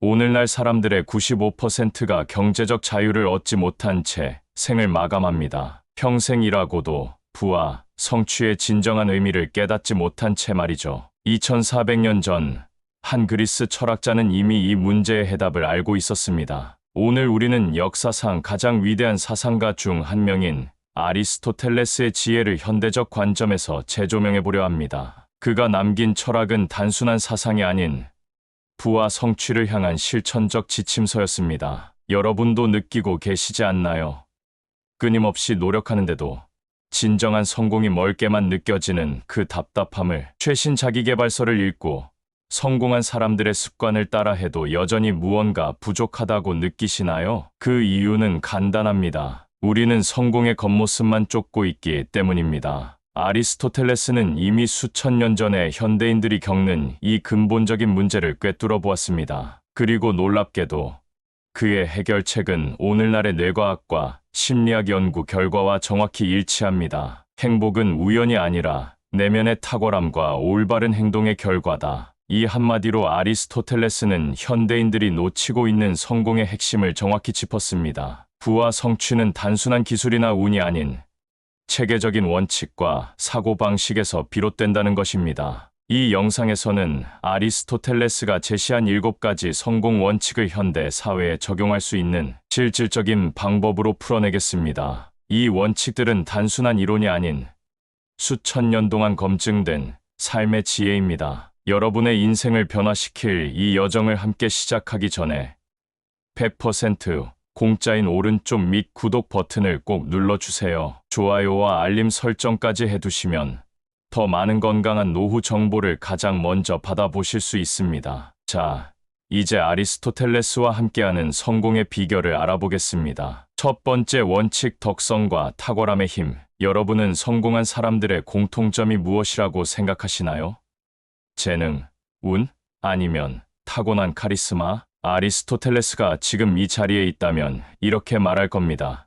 오늘날 사람들의 95%가 경제적 자유를 얻지 못한 채 생을 마감합니다. 평생 일하고도 부와 성취의 진정한 의미를 깨닫지 못한 채 말이죠. 2400년 전 한 그리스 철학자는 이미 이 문제의 해답을 알고 있었습니다. 오늘 우리는 역사상 가장 위대한 사상가 중 한 명인 아리스토텔레스의 지혜를 현대적 관점에서 재조명해 보려 합니다. 그가 남긴 철학은 단순한 사상이 아닌 부와 성취를 향한 실천적 지침서였습니다. 여러분도 느끼고 계시지 않나요? 끊임없이 노력하는데도 진정한 성공이 멀게만 느껴지는 그 답답함을. 최신 자기계발서를 읽고 성공한 사람들의 습관을 따라 해도 여전히 무언가 부족하다고 느끼시나요? 그 이유는 간단합니다. 우리는 성공의 겉모습만 쫓고 있기 때문입니다. 아리스토텔레스는 이미 수천 년 전에 현대인들이 겪는 이 근본적인 문제를 꿰뚫어 보았습니다. 그리고 놀랍게도 그의 해결책은 오늘날의 뇌과학과 심리학 연구 결과와 정확히 일치합니다. 행복은 우연이 아니라 내면의 탁월함과 올바른 행동의 결과다. 이 한마디로 아리스토텔레스는 현대인들이 놓치고 있는 성공의 핵심을 정확히 짚었습니다. 부와 성취는 단순한 기술이나 운이 아닌 체계적인 원칙과 사고방식에서 비롯된다는 것입니다. 이 영상에서는 아리스토텔레스가 제시한 7가지 성공 원칙을 현대 사회에 적용할 수 있는 실질적인 방법으로 풀어내겠습니다. 이 원칙들은 단순한 이론이 아닌 수천 년 동안 검증된 삶의 지혜입니다. 여러분의 인생을 변화시킬 이 여정을 함께 시작하기 전에 100% 공짜인 오른쪽 밑 구독 버튼을 꼭 눌러주세요. 좋아요와 알림 설정까지 해두시면 더 많은 건강한 노후 정보를 가장 먼저 받아보실 수 있습니다. 자, 이제 아리스토텔레스와 함께하는 성공의 비결을 알아보겠습니다. 첫 번째 원칙, 덕성과 탁월함의 힘. 여러분은 성공한 사람들의 공통점이 무엇이라고 생각하시나요? 재능, 운, 아니면 타고난 카리스마? 아리스토텔레스가 지금 이 자리에 있다면 이렇게 말할 겁니다.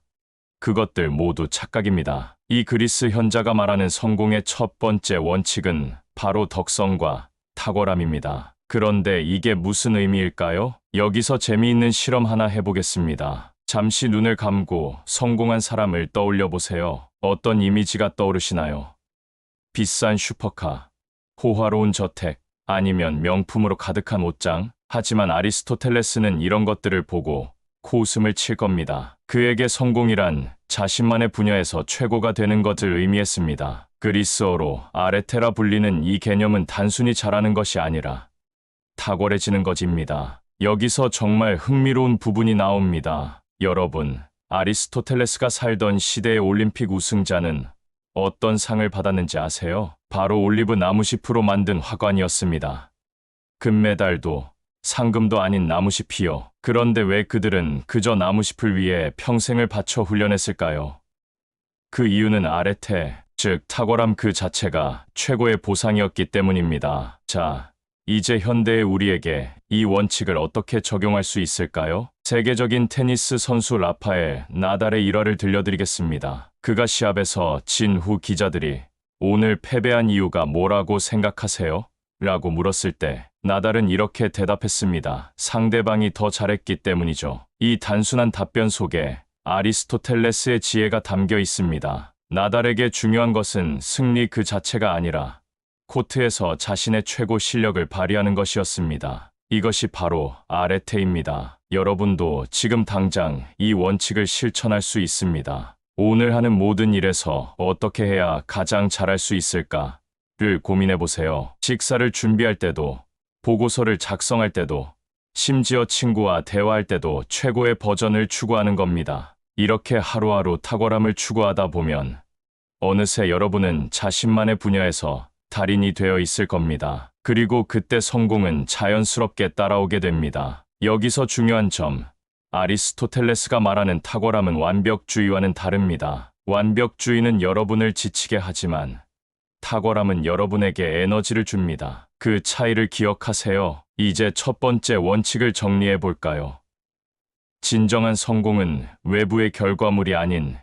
그것들 모두 착각입니다. 이 그리스 현자가 말하는 성공의 첫 번째 원칙은 바로 덕성과 탁월함입니다. 그런데 이게 무슨 의미일까요? 여기서 재미있는 실험 하나 해보겠습니다. 잠시 눈을 감고 성공한 사람을 떠올려 보세요. 어떤 이미지가 떠오르시나요? 비싼 슈퍼카, 호화로운 저택, 아니면 명품으로 가득한 옷장? 하지만 아리스토텔레스는 이런 것들을 보고 코웃음을 칠 겁니다. 그에게 성공이란 자신만의 분야에서 최고가 되는 것을 의미했습니다. 그리스어로 아레테라 불리는 이 개념은 단순히 잘하는 것이 아니라 탁월해지는 것입니다. 여기서 정말 흥미로운 부분이 나옵니다. 여러분, 아리스토텔레스가 살던 시대의 올림픽 우승자는 어떤 상을 받았는지 아세요? 바로 올리브 나무잎으로 만든 화관이었습니다. 금메달도 상금도 아닌 나무잎이요. 그런데 왜 그들은 그저 나무잎을 위해 평생을 바쳐 훈련했을까요? 그 이유는 아레테, 즉 탁월함 그 자체가 최고의 보상이었기 때문입니다. 자, 이제 현대의 우리에게 이 원칙을 어떻게 적용할 수 있을까요? 세계적인 테니스 선수 라파엘 나달의 일화를 들려드리겠습니다. 그가 시합에서 진 후 기자들이 오늘 패배한 이유가 뭐라고 생각하세요? 라고 물었을 때 나달은 이렇게 대답했습니다. 상대방이 더 잘했기 때문이죠. 이 단순한 답변 속에 아리스토텔레스의 지혜가 담겨 있습니다. 나달에게 중요한 것은 승리 그 자체가 아니라 코트에서 자신의 최고 실력을 발휘하는 것이었습니다. 이것이 바로 아레테입니다. 여러분도 지금 당장 이 원칙을 실천할 수 있습니다. 오늘 하는 모든 일에서 어떻게 해야 가장 잘할 수 있을까를 고민해보세요. 식사를 준비할 때도, 보고서를 작성할 때도, 심지어 친구와 대화할 때도 최고의 버전을 추구하는 겁니다. 이렇게 하루하루 탁월함을 추구하다 보면 어느새 여러분은 자신만의 분야에서 달인이 되어 있을 겁니다. 그리고 그때 성공은 자연스럽게 따라오게 됩니다. 여기서 중요한 점, 아리스토텔레스가 말하는 탁월함은 완벽주의와는 다릅니다. 완벽주의는 여러분을 지치게 하지만 탁월함은 여러분에게 에너지를 줍니다. 그 차이를 기억하세요. 이제 첫 번째 원칙을 정리해 볼까요? 진정한 성공은 외부의 결과물이 아닌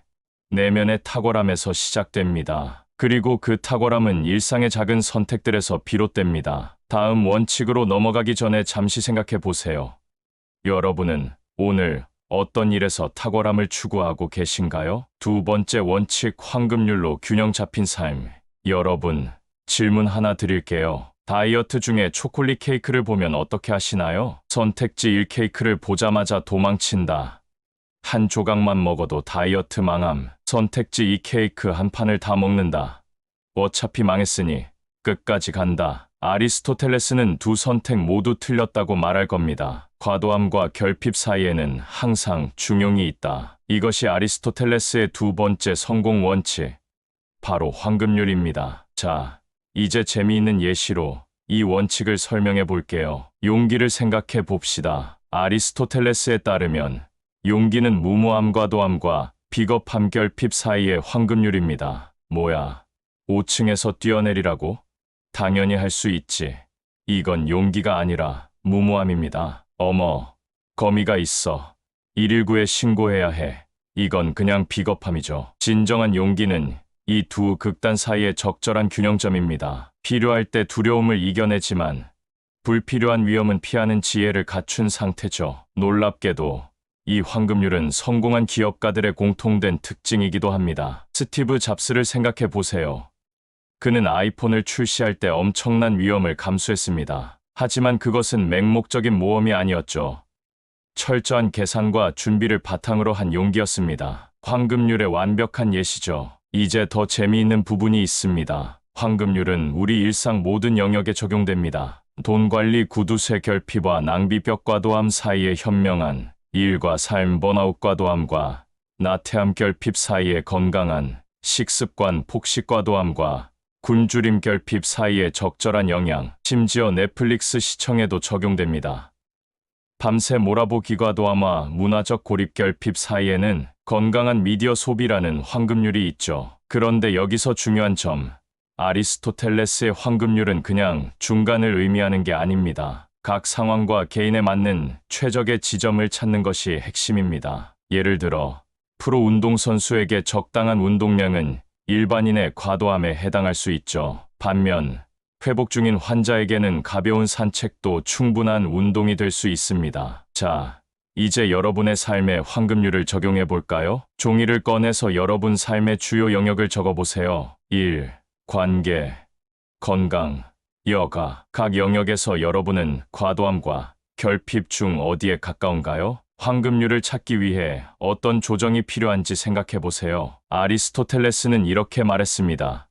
내면의 탁월함에서 시작됩니다. 그리고 그 탁월함은 일상의 작은 선택들에서 비롯됩니다. 다음 원칙으로 넘어가기 전에 잠시 생각해 보세요. 여러분은 오늘 어떤 일에서 탁월함을 추구하고 계신가요? 두 번째 원칙, 황금률로 균형 잡힌 삶. 여러분, 질문 하나 드릴게요. 다이어트 중에 초콜릿 케이크를 보면 어떻게 하시나요? 선택지 1, 케이크를 보자마자 도망친다. 한 조각만 먹어도 다이어트 망함. 선택지 2, 케이크 한 판을 다 먹는다. 어차피 망했으니 끝까지 간다. 아리스토텔레스는 두 선택 모두 틀렸다고 말할 겁니다. 과도함과 결핍 사이에는 항상 중용이 있다. 이것이 아리스토텔레스의 두 번째 성공 원칙, 바로 황금률입니다. 자, 이제 재미있는 예시로 이 원칙을 설명해 볼게요. 용기를 생각해 봅시다. 아리스토텔레스에 따르면 용기는 무모함, 과도함과 비겁함, 결핍 사이의 황금률입니다. 뭐야, 5층에서 뛰어내리라고? 당연히 할 수 있지. 이건 용기가 아니라 무모함입니다. 어머, 거미가 있어. 119에 신고해야 해. 이건 그냥 비겁함이죠. 진정한 용기는 이 두 극단 사이의 적절한 균형점입니다. 필요할 때 두려움을 이겨내지만 불필요한 위험은 피하는 지혜를 갖춘 상태죠. 놀랍게도 이 황금률은 성공한 기업가들의 공통된 특징이기도 합니다. 스티브 잡스를 생각해 보세요. 그는 아이폰을 출시할 때 엄청난 위험을 감수했습니다. 하지만 그것은 맹목적인 모험이 아니었죠. 철저한 계산과 준비를 바탕으로 한 용기였습니다. 황금률의 완벽한 예시죠. 이제 더 재미있는 부분이 있습니다. 황금률은 우리 일상 모든 영역에 적용됩니다. 돈 관리, 구두쇠 결핍과 낭비, 벽 과도함 사이의 현명한 일과 삶, 번아웃 과도함과 나태함, 결핍 사이의 건강한 식습관, 폭식 과도함과 굶주림, 결핍 사이의 적절한 영양, 심지어 넷플릭스 시청에도 적용됩니다. 밤새 몰아보기 과도함과 문화적 고립, 결핍 사이에는 건강한 미디어 소비라는 황금률이 있죠. 그런데 여기서 중요한 점, 아리스토텔레스의 황금률은 그냥 중간을 의미하는 게 아닙니다. 각 상황과 개인에 맞는 최적의 지점을 찾는 것이 핵심입니다. 예를 들어, 프로 운동선수에게 적당한 운동량은 일반인의 과도함에 해당할 수 있죠. 반면 회복 중인 환자에게는 가벼운 산책도 충분한 운동이 될 수 있습니다. 자, 이제 여러분의 삶에 황금률을 적용해 볼까요? 종이를 꺼내서 여러분 삶의 주요 영역을 적어보세요. 1. 관계, 건강, 여가. 각 영역에서 여러분은 과도함과 결핍 중 어디에 가까운가요? 황금률을 찾기 위해 어떤 조정이 필요한지 생각해 보세요. 아리스토텔레스는 이렇게 말했습니다.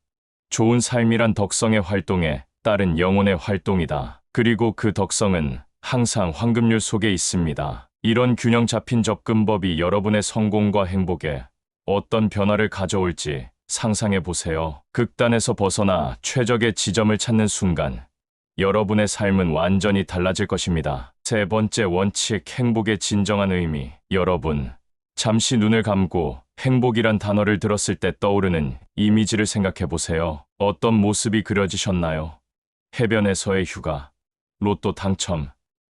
좋은 삶이란 덕성의 활동에 따른 영혼의 활동이다. 그리고 그 덕성은 항상 황금률 속에 있습니다. 이런 균형 잡힌 접근법이 여러분의 성공과 행복에 어떤 변화를 가져올지 상상해 보세요. 극단에서 벗어나 최적의 지점을 찾는 순간 여러분의 삶은 완전히 달라질 것입니다. 세 번째 원칙, 행복의 진정한 의미. 여러분, 잠시 눈을 감고 행복이란 단어를 들었을 때 떠오르는 이미지를 생각해 보세요. 어떤 모습이 그려지셨나요? 해변에서의 휴가, 로또 당첨,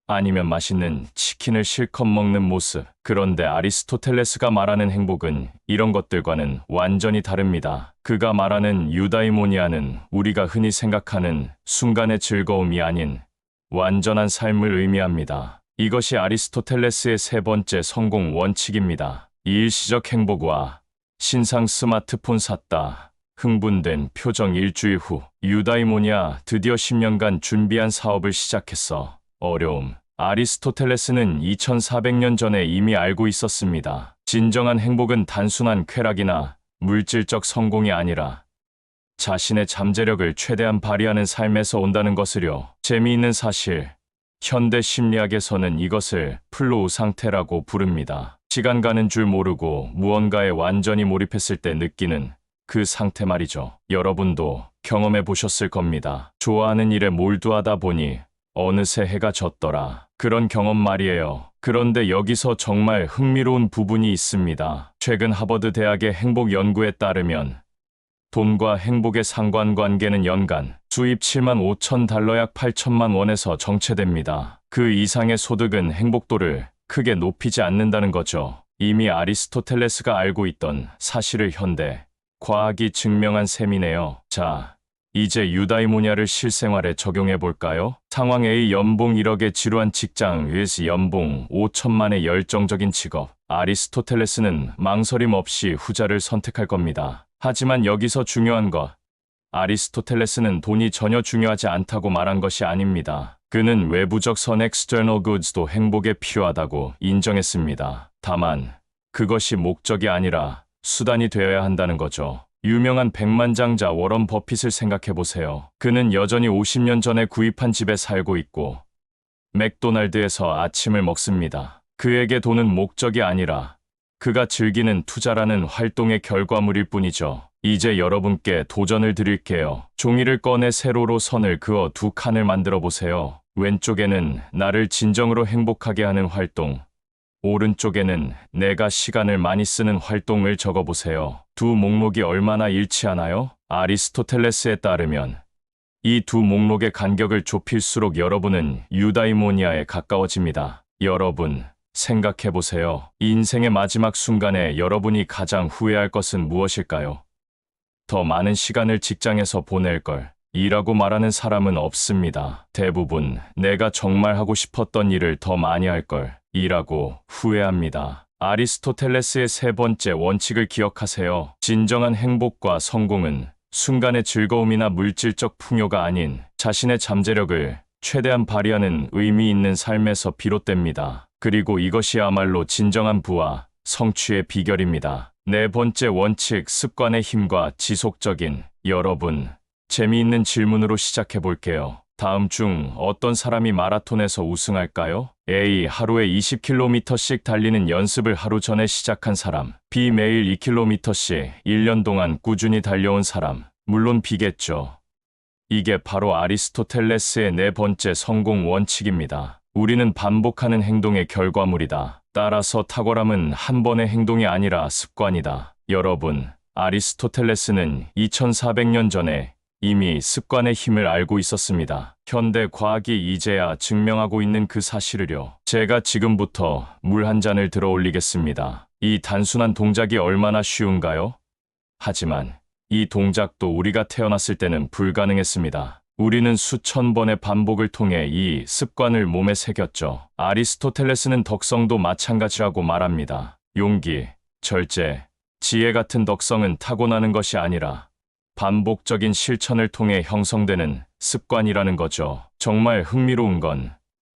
아니면 맛있는 치킨을 실컷 먹는 모습. 그런데 아리스토텔레스가 말하는 행복은 이런 것들과는 완전히 다릅니다. 그가 말하는 유다이모니아는 우리가 흔히 생각하는 순간의 즐거움이 아닌 완전한 삶을 의미합니다. 이것이 아리스토텔레스의 세 번째 성공 원칙입니다. 일시적 행복과 신상 스마트폰 샀다. 흥분된 표정. 일주일 후, 유다이모니아, 드디어 10년간 준비한 사업을 시작했어. 어려움. 아리스토텔레스는 2400년 전에 이미 알고 있었습니다. 진정한 행복은 단순한 쾌락이나 물질적 성공이 아니라 자신의 잠재력을 최대한 발휘하는 삶에서 온다는 것을요. 재미있는 사실, 현대 심리학에서는 이것을 플로우 상태라고 부릅니다. 시간 가는 줄 모르고 무언가에 완전히 몰입했을 때 느끼는 그 상태 말이죠. 여러분도 경험해 보셨을 겁니다. 좋아하는 일에 몰두하다 보니 어느새 해가 졌더라. 그런 경험 말이에요. 그런데 여기서 정말 흥미로운 부분이 있습니다. 최근 하버드 대학의 행복 연구에 따르면 돈과 행복의 상관관계는 연간 수입 7만 5천 달러 약 8천만 원에서 정체됩니다. 그 이상의 소득은 행복도를 크게 높이지 않는다는 거죠. 이미 아리스토텔레스가 알고 있던 사실을 현대 과학이 증명한 셈이네요. 자, 이제 유다이모니아를 실생활에 적용해 볼까요? 상황 A 연봉 1억의 지루한 직장 vs 연봉 5천만의 열정적인 직업. 아리스토텔레스는 망설임 없이 후자를 선택할 겁니다. 하지만 여기서 중요한 것. 아리스토텔레스는 돈이 전혀 중요하지 않다고 말한 것이 아닙니다. 그는 외부적 선 external goods도 행복에 필요하다고 인정했습니다. 다만 그것이 목적이 아니라 수단이 되어야 한다는 거죠. 유명한 백만장자 워런 버핏을 생각해 보세요. 그는 여전히 50년 전에 구입한 집에 살고 있고 맥도날드에서 아침을 먹습니다. 그에게 돈은 목적이 아니라 그가 즐기는 투자라는 활동의 결과물일 뿐이죠. 이제 여러분께 도전을 드릴게요. 종이를 꺼내 세로로 선을 그어 두 칸을 만들어 보세요. 왼쪽에는 나를 진정으로 행복하게 하는 활동, 오른쪽에는 내가 시간을 많이 쓰는 활동을 적어보세요. 두 목록이 얼마나 일치하나요? 아리스토텔레스에 따르면 이 두 목록의 간격을 좁힐수록 여러분은 유다이모니아에 가까워집니다. 여러분, 생각해보세요. 인생의 마지막 순간에 여러분이 가장 후회할 것은 무엇일까요? 더 많은 시간을 직장에서 보낼 걸. 이라고 말하는 사람은 없습니다. 대부분 내가 정말 하고 싶었던 일을 더 많이 할 걸. 이라고 후회합니다. 아리스토텔레스의 세 번째 원칙을 기억하세요. 진정한 행복과 성공은 순간의 즐거움이나 물질적 풍요가 아닌 자신의 잠재력을 최대한 발휘하는 의미 있는 삶에서 비롯됩니다. 그리고 이것이야말로 진정한 부와 성취의 비결입니다. 네 번째 원칙, 습관의 힘과 지속적인. 여러분, 재미있는 질문으로 시작해 볼게요. 다음 중 어떤 사람이 마라톤에서 우승할까요? A. 하루에 20km씩 달리는 연습을 하루 전에 시작한 사람. B. 매일 2km씩 1년 동안 꾸준히 달려온 사람. 물론 B겠죠. 이게 바로 아리스토텔레스의 네 번째 성공 원칙입니다. 우리는 반복하는 행동의 결과물이다. 따라서 탁월함은 한 번의 행동이 아니라 습관이다. 여러분, 아리스토텔레스는 2400년 전에 이미 습관의 힘을 알고 있었습니다. 현대 과학이 이제야 증명하고 있는 그 사실을요. 제가 지금부터 물 한 잔을 들어 올리겠습니다. 이 단순한 동작이 얼마나 쉬운가요? 하지만 이 동작도 우리가 태어났을 때는 불가능했습니다. 우리는 수천 번의 반복을 통해 이 습관을 몸에 새겼죠. 아리스토텔레스는 덕성도 마찬가지라고 말합니다. 용기, 절제, 지혜 같은 덕성은 타고나는 것이 아니라 반복적인 실천을 통해 형성되는 습관이라는 거죠. 정말 흥미로운 건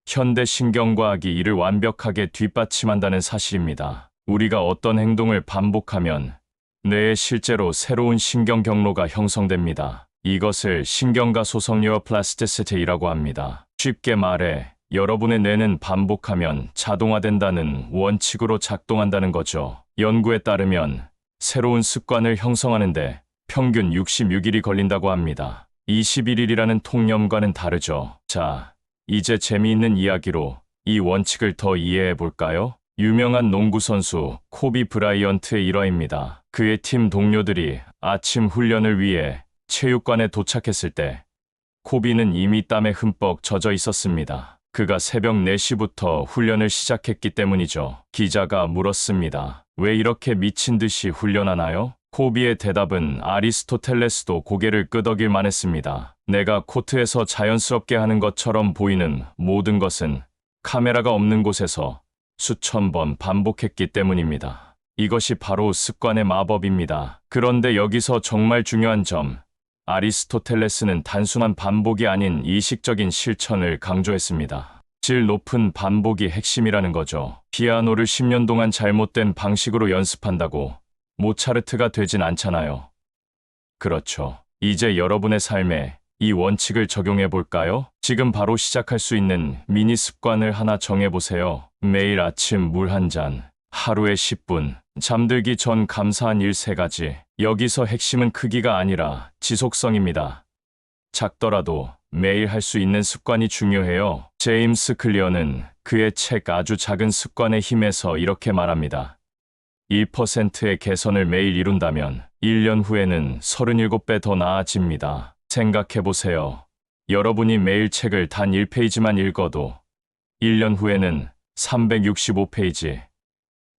현대 신경과학이 이를 완벽하게 뒷받침한다는 사실입니다. 우리가 어떤 행동을 반복하면 뇌에 실제로 새로운 신경 경로가 형성됩니다. 이것을 신경가 소성 뉴로플라스티시티라고 합니다. 쉽게 말해 여러분의 뇌는 반복하면 자동화된다는 원칙으로 작동한다는 거죠. 연구에 따르면 새로운 습관을 형성하는데 평균 66일이 걸린다고 합니다. 21일이라는 통념과는 다르죠. 자, 이제 재미있는 이야기로 이 원칙을 더 이해해 볼까요? 유명한 농구선수 코비 브라이언트의 일화입니다. 그의 팀 동료들이 아침 훈련을 위해 체육관에 도착했을 때 코비는 이미 땀에 흠뻑 젖어 있었습니다. 그가 새벽 4시부터 훈련을 시작했기 때문이죠. 기자가 물었습니다. 왜 이렇게 미친 듯이 훈련하나요? 코비의 대답은 아리스토텔레스도 고개를 끄덕일 만했습니다. 내가 코트에서 자연스럽게 하는 것처럼 보이는 모든 것은 카메라가 없는 곳에서 수천 번 반복했기 때문입니다. 이것이 바로 습관의 마법입니다. 그런데 여기서 정말 중요한 점, 아리스토텔레스는 단순한 반복이 아닌 의식적인 실천을 강조했습니다. 질 높은 반복이 핵심이라는 거죠. 피아노를 10년 동안 잘못된 방식으로 연습한다고 모차르트가 되진 않잖아요. 그렇죠. 이제 여러분의 삶에 이 원칙을 적용해 볼까요? 지금 바로 시작할 수 있는 미니 습관을 하나 정해보세요. 매일 아침 물 한 잔, 하루에 10분, 잠들기 전 감사한 일 3가지. 여기서 핵심은 크기가 아니라 지속성입니다. 작더라도 매일 할 수 있는 습관이 중요해요. 제임스 클리어는 그의 책 아주 작은 습관의 힘에서 이렇게 말합니다. 1%의 개선을 매일 이룬다면 1년 후에는 37배 더 나아집니다. 생각해보세요. 여러분이 매일 책을 단 1페이지만 읽어도 1년 후에는 365페이지,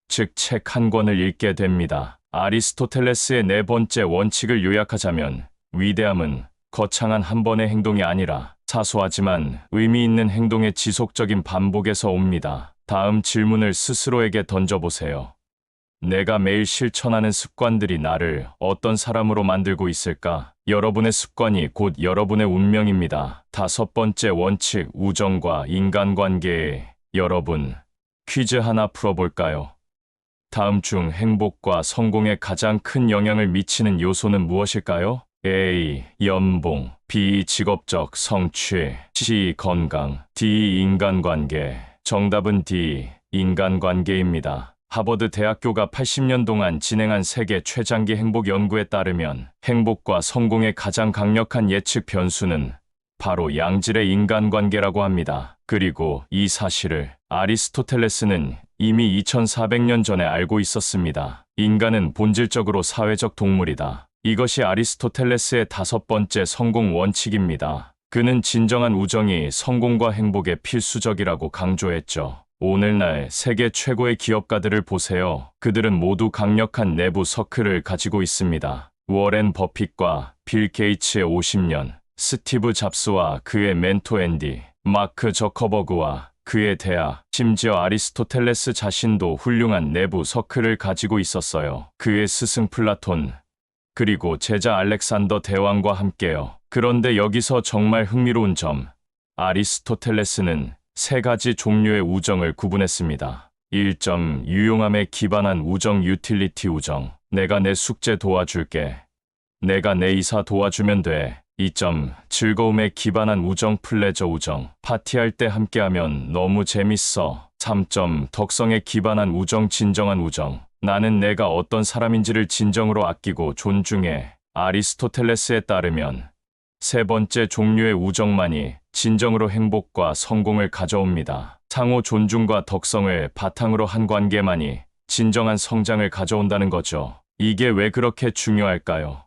즉 책 한 권을 읽게 됩니다. 아리스토텔레스의 네 번째 원칙을 요약하자면 위대함은 거창한 한 번의 행동이 아니라 사소하지만 의미 있는 행동의 지속적인 반복에서 옵니다. 다음 질문을 스스로에게 던져보세요. 내가 매일 실천하는 습관들이 나를 어떤 사람으로 만들고 있을까? 여러분의 습관이 곧 여러분의 운명입니다. 다섯 번째 원칙, 우정과 인간관계에 여러분, 퀴즈 하나 풀어볼까요? 다음 중 행복과 성공에 가장 큰 영향을 미치는 요소는 무엇일까요? A. 연봉, B. 직업적 성취, C. 건강, D. 인간관계. 정답은 D. 인간관계입니다. 하버드 대학교가 80년 동안 진행한 세계 최장기 행복 연구에 따르면 행복과 성공의 가장 강력한 예측 변수는 바로 양질의 인간관계라고 합니다. 그리고 이 사실을 아리스토텔레스는 이미 2400년 전에 알고 있었습니다. 인간은 본질적으로 사회적 동물이다. 이것이 아리스토텔레스의 다섯 번째 성공 원칙입니다. 그는 진정한 우정이 성공과 행복에 필수적이라고 강조했죠. 오늘날 세계 최고의 기업가들을 보세요. 그들은 모두 강력한 내부 서클을 가지고 있습니다. 워렌 버핏과 빌 게이츠의 50년, 스티브 잡스와 그의 멘토 앤디, 마크 저커버그와 그의 대학, 심지어 아리스토텔레스 자신도 훌륭한 내부 서클을 가지고 있었어요. 그의 스승 플라톤, 그리고 제자 알렉산더 대왕과 함께요. 그런데 여기서 정말 흥미로운 점, 아리스토텔레스는 세 가지 종류의 우정을 구분했습니다. 1점, 유용함에 기반한 우정, 유틸리티 우정. 내가 내 숙제 도와줄게. 내가 내 이사 도와주면 돼. 2점, 즐거움에 기반한 우정, 플레저 우정. 파티할 때 함께하면 너무 재밌어. 3점, 덕성에 기반한 우정, 진정한 우정. 나는 내가 어떤 사람인지를 진정으로 아끼고 존중해. 아리스토텔레스에 따르면 세 번째 종류의 우정만이 진정으로 행복과 성공을 가져옵니다. 상호 존중과 덕성을 바탕으로 한 관계만이 진정한 성장을 가져온다는 거죠. 이게 왜 그렇게 중요할까요?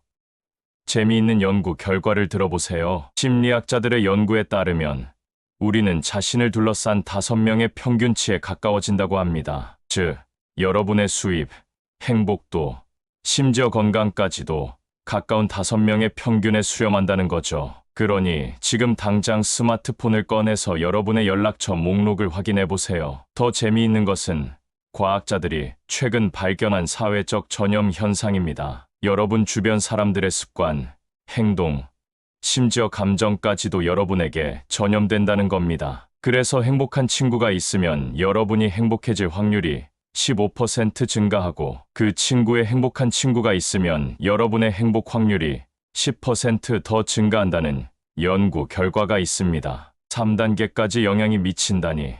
재미있는 연구 결과를 들어보세요. 심리학자들의 연구에 따르면 우리는 자신을 둘러싼 5명의 평균치에 가까워진다고 합니다. 즉, 여러분의 수입, 행복도, 심지어 건강까지도 가까운 5명의 평균에 수렴한다는 거죠. 그러니 지금 당장 스마트폰을 꺼내서 여러분의 연락처 목록을 확인해 보세요. 더 재미있는 것은 과학자들이 최근 발견한 사회적 전염 현상입니다. 여러분 주변 사람들의 습관, 행동, 심지어 감정까지도 여러분에게 전염된다는 겁니다. 그래서 행복한 친구가 있으면 여러분이 행복해질 확률이 15% 증가하고 그 친구의 행복한 친구가 있으면 여러분의 행복 확률이 10% 더 증가한다는 연구 결과가 있습니다. 3단계까지 영향이 미친다니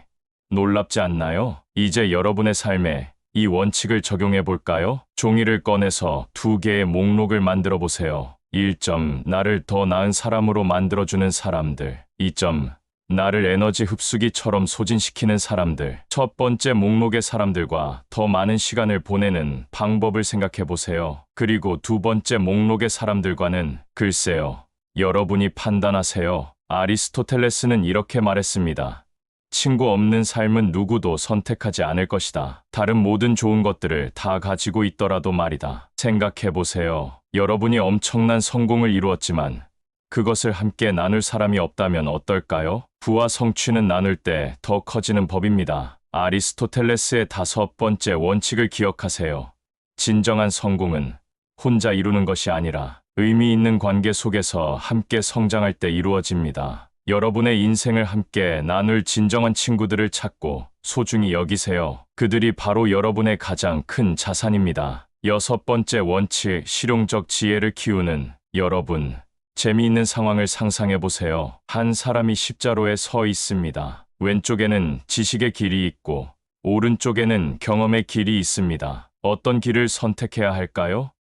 놀랍지 않나요? 이제 여러분의 삶에 이 원칙을 적용해 볼까요? 종이를 꺼내서 2개의 목록을 만들어 보세요. 1점, 나를 더 나은 사람으로 만들어주는 사람들. 2점, 나를 에너지 흡수기처럼 소진시키는 사람들. 첫 번째 목록의 사람들과 더 많은 시간을 보내는 방법을 생각해 보세요. 그리고 두 번째 목록의 사람들과는 글쎄요. 여러분이 판단하세요. 아리스토텔레스는 이렇게 말했습니다. 친구 없는 삶은 누구도 선택하지 않을 것이다. 다른 모든 좋은 것들을 다 가지고 있더라도 말이다. 생각해 보세요. 여러분이 엄청난 성공을 이루었지만 그것을 함께 나눌 사람이 없다면 어떨까요? 부와 성취는 나눌 때 더 커지는 법입니다. 아리스토텔레스의 5번째 원칙을 기억하세요. 진정한 성공은 혼자 이루는 것이 아니라 의미 있는 관계 속에서 함께 성장할 때 이루어집니다. 여러분의 인생을 함께 나눌 진정한 친구들을 찾고 소중히 여기세요. 그들이 바로 여러분의 가장 큰 자산입니다. 6번째 원칙, 실용적 지혜를 키우는 여러분. 재미있는 상황을 상상해 보세요. 한 사람이 십자로에 서 있습니다. 왼쪽에는 지식의 길이 있고 오른쪽에는 경험의 길이 있습니다. 어떤 길을 선택해야 할까요?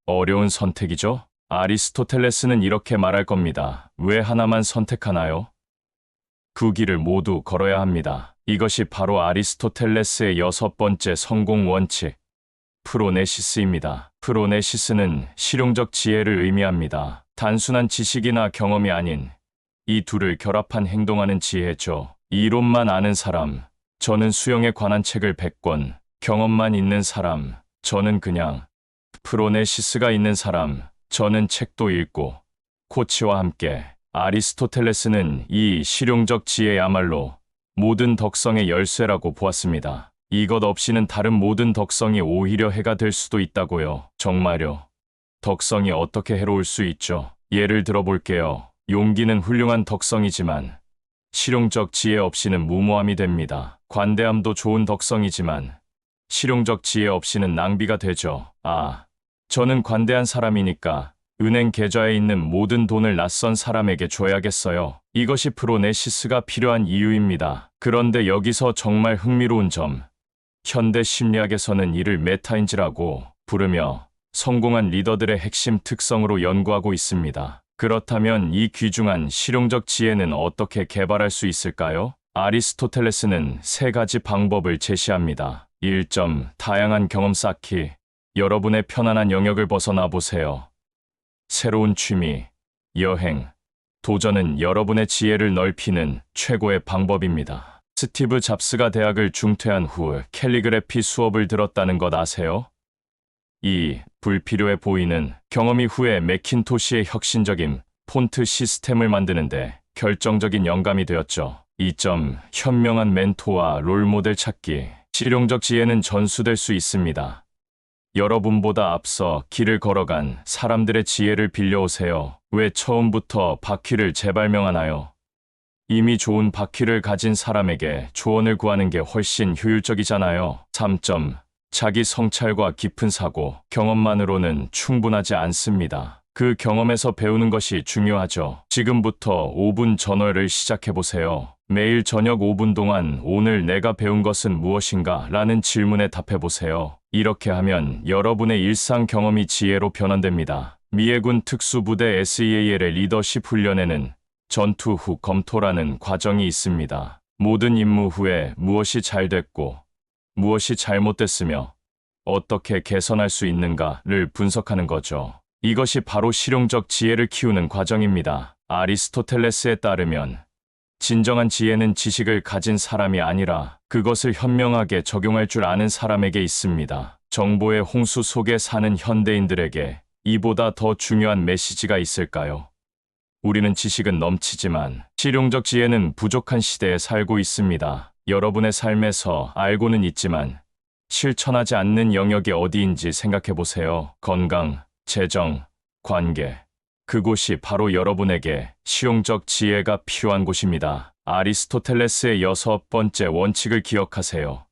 어려운 선택이죠? 아리스토텔레스는 이렇게 말할 겁니다. 왜 하나만 선택하나요? 그 길을 모두 걸어야 합니다. 이것이 바로 아리스토텔레스의 6번째 성공 원칙, 프로네시스입니다. 프로네시스는 실용적 지혜를 의미합니다. 단순한 지식이나 경험이 아닌 이 둘을 결합한 행동하는 지혜죠. 이론만 아는 사람, 저는 수영에 관한 책을 100권, 경험만 있는 사람, 저는 그냥 프로네시스가 있는 사람, 저는 책도 읽고 코치와 함께 아리스토텔레스는 이 실용적 지혜야말로 모든 덕성의 열쇠라고 보았습니다. 이것 없이는 다른 모든 덕성이 오히려 해가 될 수도 있다고요. 정말요. 덕성이 어떻게 해로울 수 있죠? 예를 들어볼게요. 용기는 훌륭한 덕성이지만 실용적 지혜 없이는 무모함이 됩니다. 관대함도 좋은 덕성이지만 실용적 지혜 없이는 낭비가 되죠. 저는 관대한 사람이니까 은행 계좌에 있는 모든 돈을 낯선 사람에게 줘야겠어요. 이것이 프로네시스가 필요한 이유입니다. 그런데 여기서 정말 흥미로운 점, 현대 심리학에서는 이를 메타인지라고 부르며 성공한 리더들의 핵심 특성으로 연구하고 있습니다. 그렇다면 이 귀중한 실용적 지혜는 어떻게 개발할 수 있을까요? 아리스토텔레스는 세 가지 방법을 제시합니다. 1. 다양한 경험 쌓기. 여러분의 편안한 영역을 벗어나 보세요. 새로운 취미, 여행, 도전은 여러분의 지혜를 넓히는 최고의 방법입니다. 스티브 잡스가 대학을 중퇴한 후 캘리그래피 수업을 들었다는 것 아세요? 이 불필요해 보이는 경험이 후에 매킨토시의 혁신적인 폰트 시스템을 만드는데 결정적인 영감이 되었죠. 2. 현명한 멘토와 롤모델 찾기. 실용적 지혜는 전수될 수 있습니다. 여러분보다 앞서 길을 걸어간 사람들의 지혜를 빌려오세요. 왜 처음부터 바퀴를 재발명하나요? 이미 좋은 바퀴를 가진 사람에게 조언을 구하는 게 훨씬 효율적이잖아요. 3. 자기 성찰과 깊은 사고, 경험만으로는 충분하지 않습니다. 그 경험에서 배우는 것이 중요하죠. 지금부터 5분 전화를 시작해보세요. 매일 저녁 5분 동안 오늘 내가 배운 것은 무엇인가? 라는 질문에 답해보세요. 이렇게 하면 여러분의 일상 경험이 지혜로 변환됩니다. 미해군 특수부대 SEAL의 리더십 훈련에는 전투 후 검토라는 과정이 있습니다. 모든 임무 후에 무엇이 잘 됐고 무엇이 잘못됐으며 어떻게 개선할 수 있는가를 분석하는 거죠. 이것이 바로 실용적 지혜를 키우는 과정입니다. 아리스토텔레스에 따르면 진정한 지혜는 지식을 가진 사람이 아니라 그것을 현명하게 적용할 줄 아는 사람에게 있습니다. 정보의 홍수 속에 사는 현대인들에게 이보다 더 중요한 메시지가 있을까요? 우리는 지식은 넘치지만 실용적 지혜는 부족한 시대에 살고 있습니다. 여러분의 삶에서 알고는 있지만 실천하지 않는 영역이 어디인지 생각해 보세요. 건강, 재정, 관계. 그곳이 바로 여러분에게 실용적 지혜가 필요한 곳입니다. 아리스토텔레스의 6번째 원칙을 기억하세요.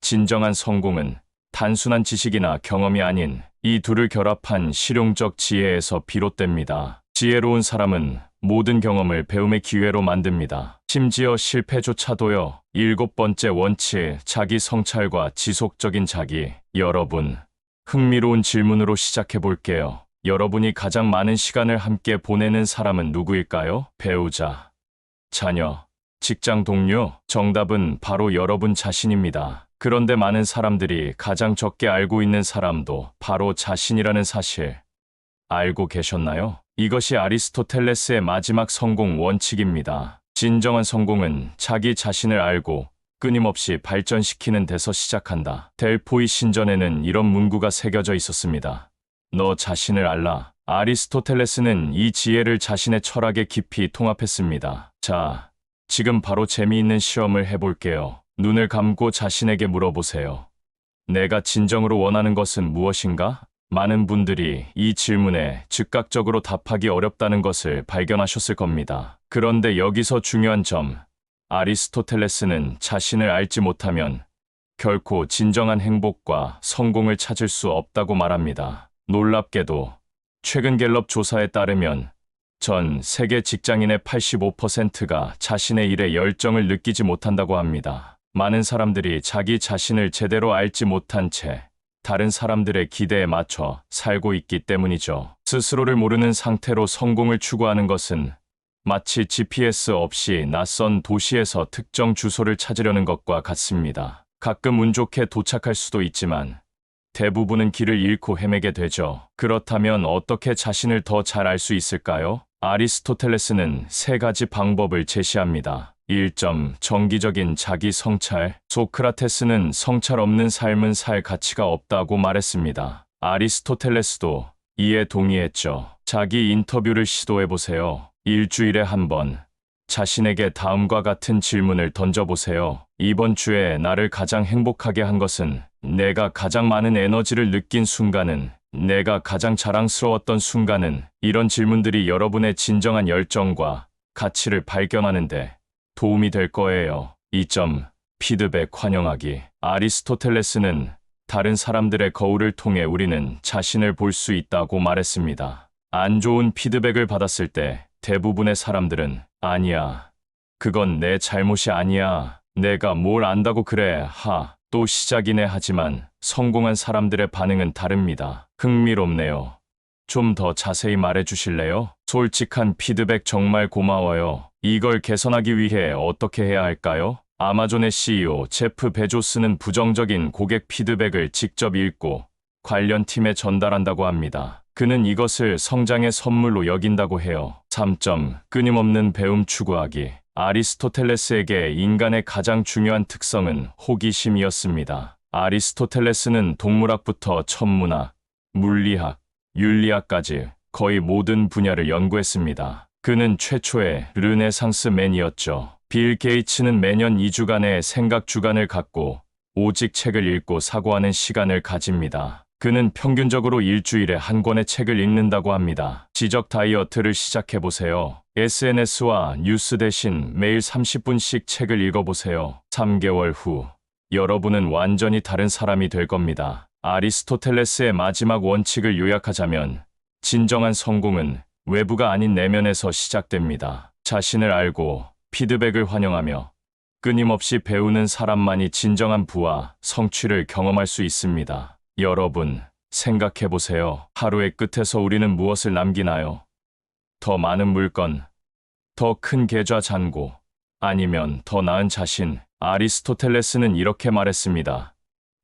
진정한 성공은 단순한 지식이나 경험이 아닌 이 둘을 결합한 실용적 지혜에서 비롯됩니다. 지혜로운 사람은 모든 경험을 배움의 기회로 만듭니다. 심지어 실패조차도요. 7번째 원칙, 자기 성찰과 지속적인 자기. 여러분, 흥미로운 질문으로 시작해 볼게요. 여러분이 가장 많은 시간을 함께 보내는 사람은 누구일까요? 배우자, 자녀, 직장 동료? 정답은 바로 여러분 자신입니다. 그런데 많은 사람들이 가장 적게 알고 있는 사람도 바로 자신이라는 사실 알고 계셨나요? 이것이 아리스토텔레스의 마지막 성공 원칙입니다. 진정한 성공은 자기 자신을 알고 끊임없이 발전시키는 데서 시작한다. 델포이 신전에는 이런 문구가 새겨져 있었습니다. 너 자신을 알라. 아리스토텔레스는 이 지혜를 자신의 철학에 깊이 통합했습니다. 자, 지금 바로 재미있는 시험을 해볼게요. 눈을 감고 자신에게 물어보세요. 내가 진정으로 원하는 것은 무엇인가? 많은 분들이 이 질문에 즉각적으로 답하기 어렵다는 것을 발견하셨을 겁니다. 그런데 여기서 중요한 점, 아리스토텔레스는 자신을 알지 못하면 결코 진정한 행복과 성공을 찾을 수 없다고 말합니다. 놀랍게도 최근 갤럽 조사에 따르면 전 세계 직장인의 85%가 자신의 일에 열정을 느끼지 못한다고 합니다. 많은 사람들이 자기 자신을 제대로 알지 못한 채 다른 사람들의 기대에 맞춰 살고 있기 때문이죠. 스스로를 모르는 상태로 성공을 추구하는 것은 마치 GPS 없이 낯선 도시에서 특정 주소를 찾으려는 것과 같습니다. 가끔 운 좋게 도착할 수도 있지만 대부분은 길을 잃고 헤매게 되죠. 그렇다면 어떻게 자신을 더 잘 알 수 있을까요? 아리스토텔레스는 세 가지 방법을 제시합니다. 1. 정기적인 자기 성찰. 소크라테스는 성찰 없는 삶은 살 가치가 없다고 말했습니다. 아리스토텔레스도 이에 동의했죠. 자기 인터뷰를 시도해보세요. 일주일에 한 번. 자신에게 다음과 같은 질문을 던져보세요. 이번 주에 나를 가장 행복하게 한 것은, 내가 가장 많은 에너지를 느낀 순간은, 내가 가장 자랑스러웠던 순간은. 이런 질문들이 여러분의 진정한 열정과 가치를 발견하는데 도움이 될 거예요. 2점. 피드백 환영하기. 아리스토텔레스는 다른 사람들의 거울을 통해 우리는 자신을 볼 수 있다고 말했습니다. 안 좋은 피드백을 받았을 때 대부분의 사람들은 아니야, 그건 내 잘못이 아니야, 내가 뭘 안다고 그래, 또 시작이네. 하지만 성공한 사람들의 반응은 다릅니다. 흥미롭네요. 좀 더 자세히 말해 주실래요? 솔직한 피드백 정말 고마워요. 이걸 개선하기 위해 어떻게 해야 할까요? 아마존의 CEO 제프 베조스는 부정적인 고객 피드백을 직접 읽고 관련 팀에 전달한다고 합니다. 그는 이것을 성장의 선물로 여긴다고 해요. 3점. 끊임없는 배움 추구하기. 아리스토텔레스에게 인간의 가장 중요한 특성은 호기심이었습니다. 아리스토텔레스는 동물학부터 천문학, 물리학, 윤리학까지 거의 모든 분야를 연구했습니다. 그는 최초의 르네상스맨이었죠. 빌 게이츠는 매년 2주간의 생각 주간을 갖고 오직 책을 읽고 사고하는 시간을 가집니다. 그는 평균적으로 일주일에 한 권의 책을 읽는다고 합니다. 지적 다이어트를 시작해보세요. SNS와 뉴스 대신 매일 30분씩 책을 읽어보세요. 3개월 후, 여러분은 완전히 다른 사람이 될 겁니다. 아리스토텔레스의 마지막 원칙을 요약하자면, 진정한 성공은 외부가 아닌 내면에서 시작됩니다. 자신을 알고 피드백을 환영하며 끊임없이 배우는 사람만이 진정한 부와 성취를 경험할 수 있습니다. 여러분, 생각해보세요. 하루의 끝에서 우리는 무엇을 남기나요? 더 많은 물건, 더 큰 계좌 잔고, 아니면 더 나은 자신. 아리스토텔레스는 이렇게 말했습니다.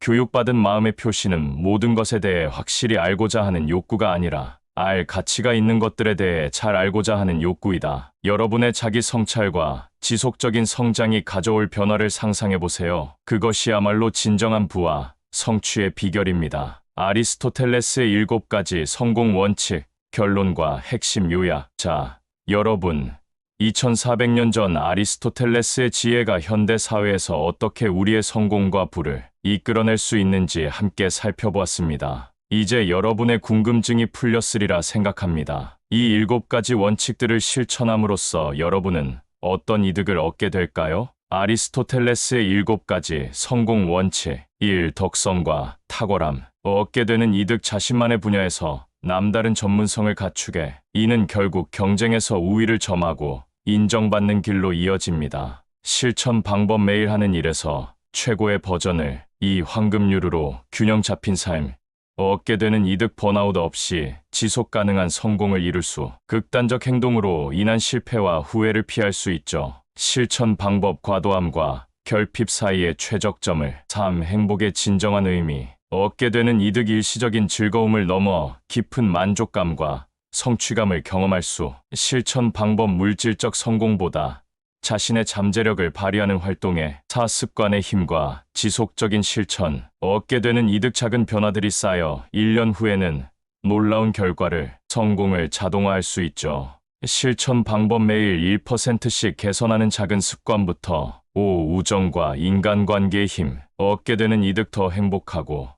교육받은 마음의 표시는 모든 것에 대해 확실히 알고자 하는 욕구가 아니라 알 가치가 있는 것들에 대해 잘 알고자 하는 욕구이다. 여러분의 자기 성찰과 지속적인 성장이 가져올 변화를 상상해보세요. 그것이야말로 진정한 부와 성취의 비결입니다. 아리스토텔레스의 7가지 성공 원칙, 결론과 핵심 요약. 자, 여러분, 2400년 전 아리스토텔레스의 지혜가 현대 사회에서 어떻게 우리의 성공과 부를 이끌어낼 수 있는지 함께 살펴보았습니다. 이제 여러분의 궁금증이 풀렸으리라 생각합니다. 이 7가지 원칙들을 실천함으로써 여러분은 어떤 이득을 얻게 될까요? 아리스토텔레스의 7가지 성공 원칙. 1. 덕성과 탁월함. 얻게 되는 이득. 자신만의 분야에서 남다른 전문성을 갖추게. 이는 결국 경쟁에서 우위를 점하고 인정받는 길로 이어집니다. 실천 방법. 매일 하는 일에서 최고의 버전을. 2. 황금률으로 균형 잡힌 삶. 얻게 되는 이득. 번아웃 없이 지속 가능한 성공을 이룰 수. 극단적 행동으로 인한 실패와 후회를 피할 수 있죠. 실천 방법. 과도함과 결핍 사이의 최적점을. 3. 행복의 진정한 의미. 얻게 되는 이득. 일시적인 즐거움을 넘어 깊은 만족감과 성취감을 경험할 수. 실천 방법. 물질적 성공보다 자신의 잠재력을 발휘하는 활동에. 4. 습관의 힘과 지속적인 실천. 얻게 되는 이득. 작은 변화들이 쌓여 1년 후에는 놀라운 결과를, 성공을 자동화할 수 있죠. 실천 방법. 매일 1%씩 개선하는 작은 습관부터. 5. 우정과 인간관계의 힘. 얻게 되는 이득. 더 행복하고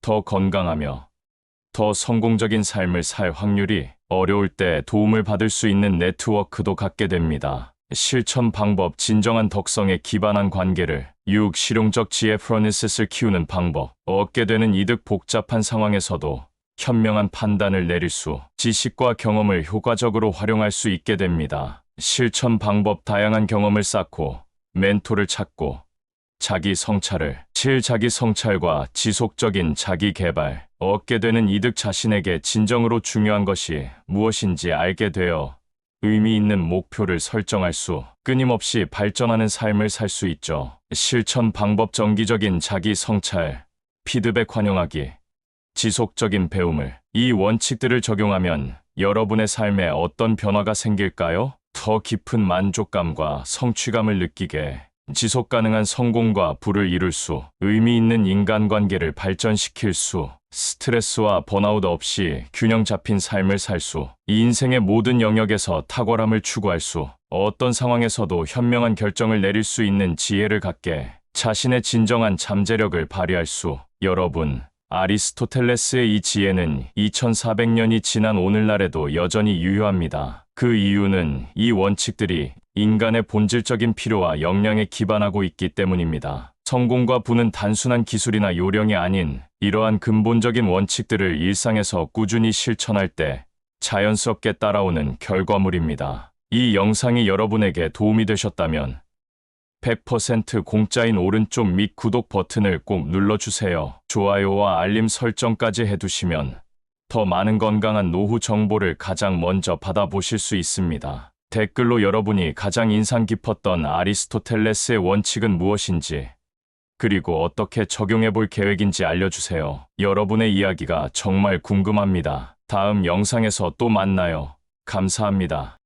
더 건강하며 더 성공적인 삶을 살 확률이. 어려울 때 도움을 받을 수 있는 네트워크도 갖게 됩니다. 실천 방법. 진정한 덕성에 기반한 관계를. 6. 실용적 지혜. 프로니시스를 키우는 방법. 얻게 되는 이득. 복잡한 상황에서도 현명한 판단을 내릴 수. 지식과 경험을 효과적으로 활용할 수 있게 됩니다. 실천 방법. 다양한 경험을 쌓고 멘토를 찾고 자기 성찰을. 자기 성찰과 지속적인 자기 개발. 얻게 되는 이득. 자신에게 진정으로 중요한 것이 무엇인지 알게 되어 의미 있는 목표를 설정할 수. 끊임없이 발전하는 삶을 살 수 있죠. 실천 방법. 정기적인 자기 성찰, 피드백 환영하기, 지속적인 배움을. 이 원칙들을 적용하면 여러분의 삶에 어떤 변화가 생길까요? 더 깊은 만족감과 성취감을 느끼게, 지속 가능한 성공과 부를 이룰 수, 의미 있는 인간관계를 발전시킬 수, 스트레스와 번아웃 없이 균형 잡힌 삶을 살 수, 이 인생의 모든 영역에서 탁월함을 추구할 수, 어떤 상황에서도 현명한 결정을 내릴 수 있는 지혜를 갖게, 자신의 진정한 잠재력을 발휘할 수. 여러분, 아리스토텔레스의 이 지혜는 2400년이 지난 오늘날에도 여전히 유효합니다. 그 이유는 이 원칙들이 인간의 본질적인 필요와 역량에 기반하고 있기 때문입니다. 성공과 부는 단순한 기술이나 요령이 아닌 이러한 근본적인 원칙들을 일상에서 꾸준히 실천할 때 자연스럽게 따라오는 결과물입니다. 이 영상이 여러분에게 도움이 되셨다면 100% 공짜인 오른쪽 밑 구독 버튼을 꼭 눌러주세요. 좋아요와 알림 설정까지 해두시면 더 많은 건강한 노후 정보를 가장 먼저 받아보실 수 있습니다. 댓글로 여러분이 가장 인상 깊었던 아리스토텔레스의 원칙은 무엇인지, 그리고 어떻게 적용해 볼 계획인지 알려주세요. 여러분의 이야기가 정말 궁금합니다. 다음 영상에서 또 만나요. 감사합니다.